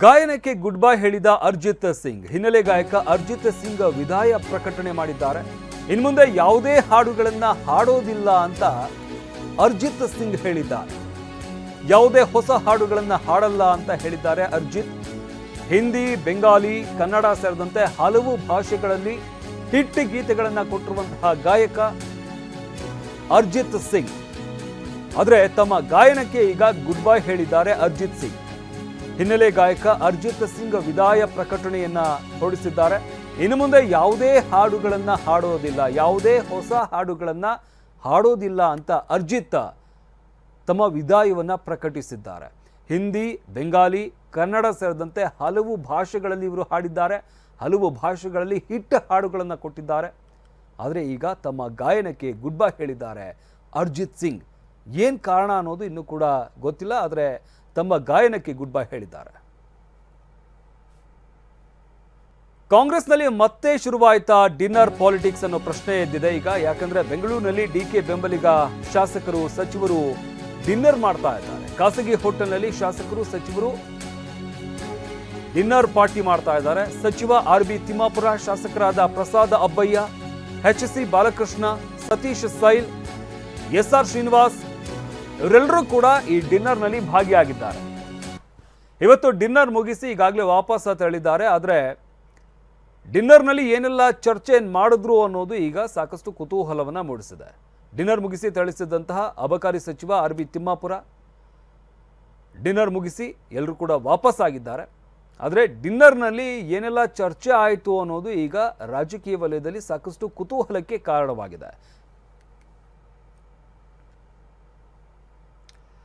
ಗಾಯನಕ್ಕೆ good bye ಹೇಳಿದ ಅರ್ಜಿತ್ ಸಿಂಗ್. ಹಿನ್ನೆಲೆ ಗಾಯಕ ಅರ್ಜಿತ್ ಸಿಂಗ್ ವಿದಾಯ ಪ್ರಕಟಣೆ ಮಾಡಿದ್ದಾರೆ. ಇನ್ಮುಂದೆ ಯಾವುದೇ ಹಾಡುಗಳನ್ನ ಹಾಡೋದಿಲ್ಲ ಅಂತ ಅರ್ಜಿತ್ ಸಿಂಗ್ ಹೇಳಿದ್ದಾರೆ. ಯಾವುದೇ ಹೊಸ ಹಾಡುಗಳನ್ನ ಹಾಡಲ್ಲ ಅಂತ ಹೇಳಿದ್ದಾರೆ ಅರ್ಜಿತ್. ಹಿಂದಿ, ಬೆಂಗಾಲಿ, ಕನ್ನಡ ಸೇರಿದಂತೆ ಹಲವು ಭಾಷೆಗಳಲ್ಲಿ ಹಿಟ್ ಗೀತೆಗಳನ್ನ ಕೊಟ್ಟಿರುವಂತಹ ಗಾಯಕ ಅರ್ಜಿತ್ ಸಿಂಗ್. ಆದರೆ ತಮ್ಮ ಗಾಯನಕ್ಕೆ ಈಗ ಗುಡ್ ಬೈ ಹೇಳಿದ್ದಾರೆ ಅರ್ಜಿತ್ ಸಿಂಗ್. ಹಿನ್ನೆಲೆ ಗಾಯಕ ಅರ್ಜಿತ್ ಸಿಂಗ್ ವಿದಾಯ ಪ್ರಕಟಣೆಯನ್ನ ಹೊರಡಿಸಿದ್ದಾರೆ. ಇನ್ನು ಮುಂದೆ ಯಾವುದೇ ಹಾಡುಗಳನ್ನ ಹಾಡೋದಿಲ್ಲ, ಯಾವುದೇ ಹೊಸ ಹಾಡುಗಳನ್ನ ಹಾಡೋದಿಲ್ಲ ಅಂತ ಅರ್ಜಿತ್ ತಮ್ಮ ವಿದಾಯವನ್ನ ಪ್ರಕಟಿಸಿದ್ದಾರೆ. ಹಿಂದಿ, ಬೆಂಗಾಲಿ, ಕನ್ನಡ ಸೇರಿದಂತೆ ಹಲವು ಭಾಷೆಗಳಲ್ಲಿ ಇವರು ಹಾಡಿದ್ದಾರೆ. ಹಲವು ಭಾಷೆಗಳಲ್ಲಿ ಹಿಟ್ ಹಾಡುಗಳನ್ನು ಕೊಟ್ಟಿದ್ದಾರೆ. ಆದರೆ ಈಗ ತಮ್ಮ ಗಾಯನಕ್ಕೆ ಗುಡ್ ಬೈ ಹೇಳಿದ್ದಾರೆ ಅರ್ಜಿತ್ ಸಿಂಗ್. ಏನು ಕಾರಣ ಅನ್ನೋದು ಇನ್ನೂ ಕೂಡ ಗೊತ್ತಿಲ್ಲ. ಆದರೆ ತಮ್ಮ ಗಾಯನಕ್ಕೆ ಗುಡ್ ಬೈ ಹೇಳಿದ್ದಾರೆ. ಕಾಂಗ್ರೆಸ್ನಲ್ಲಿ ಮತ್ತೆ ಶುರುವಾಯಿತಾ ಡಿನ್ನರ್ ಪಾಲಿಟಿಕ್ಸ್ ಅನ್ನೋ ಪ್ರಶ್ನೆ ಎದ್ದಿದೆ ಈಗ. ಯಾಕಂದ್ರೆ ಬೆಂಗಳೂರಿನಲ್ಲಿ ಡಿಕೆ ಬೆಂಬಲಿಗ ಶಾಸಕರು, ಸಚಿವರು ಡಿನ್ನರ್ ಮಾಡ್ತಾ ಇದ್ದಾರೆ. ಖಾಸಗಿ ಹೋಟೆಲ್ನಲ್ಲಿ ಶಾಸಕರು, ಸಚಿವರು ಡಿನ್ನರ್ ಪಾರ್ಟಿ ಮಾಡ್ತಾ ಇದ್ದಾರೆ. ಸಚಿವ ಆರ್.ಬಿ. ತಿಮ್ಮಾಪುರ, ಶಾಸಕರಾದ ಪ್ರಸಾದ್ ಅಬ್ಬಯ್ಯ, ಎಚ್.ಸಿ. ಬಾಲಕೃಷ್ಣ, ಸತೀಶ್ ಸೈಲ್, ಎಸ್.ಆರ್. ಶ್ರೀನಿವಾಸ್ ಇವರೆಲ್ಲರೂ ಕೂಡ ಈ ಡಿನ್ನರ್ನಲ್ಲಿ ಭಾಗಿಯಾಗಿದ್ದಾರೆ. ಇವತ್ತು ಡಿನ್ನರ್ ಮುಗಿಸಿ ಈಗಾಗಲೇ ವಾಪಸ್ ತೆರಳಿದ್ದಾರೆ. ಆದರೆ ಡಿನ್ನರ್ನಲ್ಲಿ ಏನೆಲ್ಲ ಚರ್ಚೆ ಮಾಡಿದ್ರು ಅನ್ನೋದು ಈಗ ಸಾಕಷ್ಟು ಕುತೂಹಲವನ್ನು ಮೂಡಿಸಿದೆ. ಡಿನ್ನರ್ ಮುಗಿಸಿ ತೆರಳಿಸಿದಂತಹ ಅಬಕಾರಿ ಸಚಿವ ಆರ್.ಬಿ. ತಿಮ್ಮಾಪುರ ಡಿನ್ನರ್ ಮುಗಿಸಿ ಎಲ್ಲರೂ ಕೂಡ ವಾಪಸ್ ಆಗಿದ್ದಾರೆ. ಆದರೆ ಡಿನ್ನರ್ನಲ್ಲಿ ಏನೆಲ್ಲ ಚರ್ಚೆ ಆಯಿತು ಅನ್ನೋದು ಈಗ ರಾಜಕೀಯ ವಲಯದಲ್ಲಿ ಸಾಕಷ್ಟು ಕುತೂಹಲಕ್ಕೆ ಕಾರಣವಾಗಿದೆ.